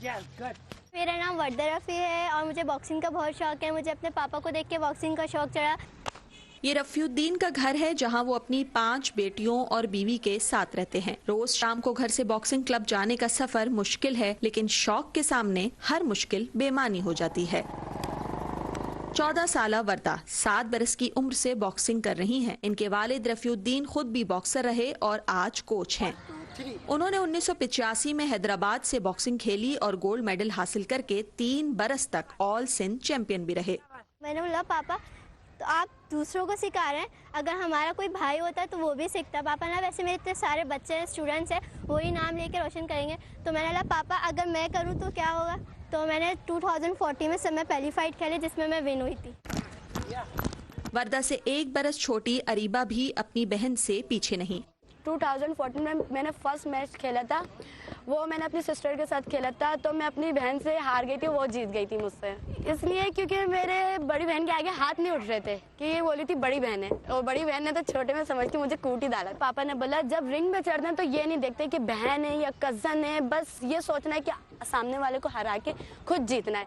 मेरा नाम वर्दा रफ़ी है और मुझे बॉक्सिंग का बहुत शौक है। मुझे अपने पापा को देख के बॉक्सिंग का शौक चढ़ा। ये रफ़ीउद्दीन का घर है जहां वो अपनी 5 बेटियों और बीवी के साथ रहते हैं। रोज शाम को घर से बॉक्सिंग क्लब जाने का सफर मुश्किल है, लेकिन शौक के सामने हर मुश्किल बेमानी हो जाती है। 14 साला वर्दा 7 बरस की उम्र से बॉक्सिंग कर रही हैं। इनके वालिद रफ़ीउद्दीन खुद भी बॉक्सर रहे और आज कोच हैं। उन्होंने 1985 में हैदराबाद से बॉक्सिंग खेली और गोल्ड मेडल हासिल करके 3 बरस तक ऑल सिंध चैंपियन भी रहे। मैंने बोला पापा तो आप दूसरों को सिखा रहे हैं, अगर हमारा कोई भाई होता तो वो भी सीखता। पापा ना वैसे मेरे इतने सारे बच्चे हैं, स्टूडेंट्स हैं, वही नाम लेके रोशन करेंगे। तो मैंने बोला पापा अगर मैं करूँ तो क्या होगा। तो मैंने 2014 में सब में पहली फाइट खेली जिसमें मैं विन हुई थी। वर्दा से 1 बरस छोटी अरीबा भी अपनी बहन से पीछे नहीं। 2014 में मैंने फर्स्ट मैच खेला था, वो मैंने अपनी सिस्टर के साथ खेला था। तो मैं अपनी बहन से हार गई थी, वो जीत गई थी मुझसे। इसलिए क्योंकि मेरे बड़ी बहन के आगे हाथ नहीं उठ रहे थे कि ये बोली थी बड़ी बहन है, और बड़ी बहन ने तो छोटे में समझ के मुझे कूट ही डाला। पापा ने बोला जब रिंग में चढ़ते हैं तो ये नहीं देखते कि बहन है या कजन है, बस ये सोचना है कि सामने वाले को हरा के खुद जीतना है।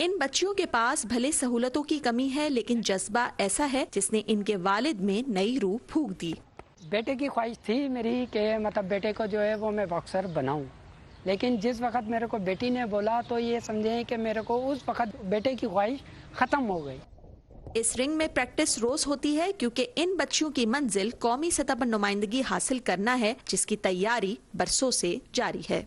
इन बच्चियों के पास भले सहूलतों की कमी है, लेकिन जज्बा ऐसा है जिसने इनके वालिद में नई रूह फूंक दी। बेटे की ख्वाहिश थी मेरी कि मतलब बेटे को जो है वो मैं बॉक्सर बनाऊं, लेकिन जिस वक्त मेरे को बेटी ने बोला तो ये समझे कि मेरे को उस वक्त बेटे की ख्वाहिश ख़त्म हो गई। इस रिंग में प्रैक्टिस रोज होती है क्योंकि इन बच्चियों की मंजिल कौमी सतह पर नुमाइंदगी हासिल करना है, जिसकी तैयारी बरसों से जारी है।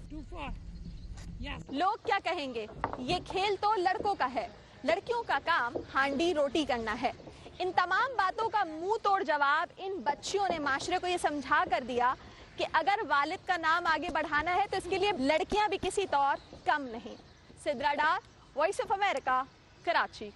लोग क्या कहेंगे, ये खेल तो लड़कों का है, लड़कियों का काम हांडी रोटी करना है। इन तमाम बातों का मुंह तोड़ जवाब इन बच्चियों ने माशरे को ये समझा कर दिया कि अगर वालिद का नाम आगे बढ़ाना है तो इसके लिए लड़कियां भी किसी तौर कम नहीं। सिद्रा डार, वॉइस ऑफ अमेरिका, कराची।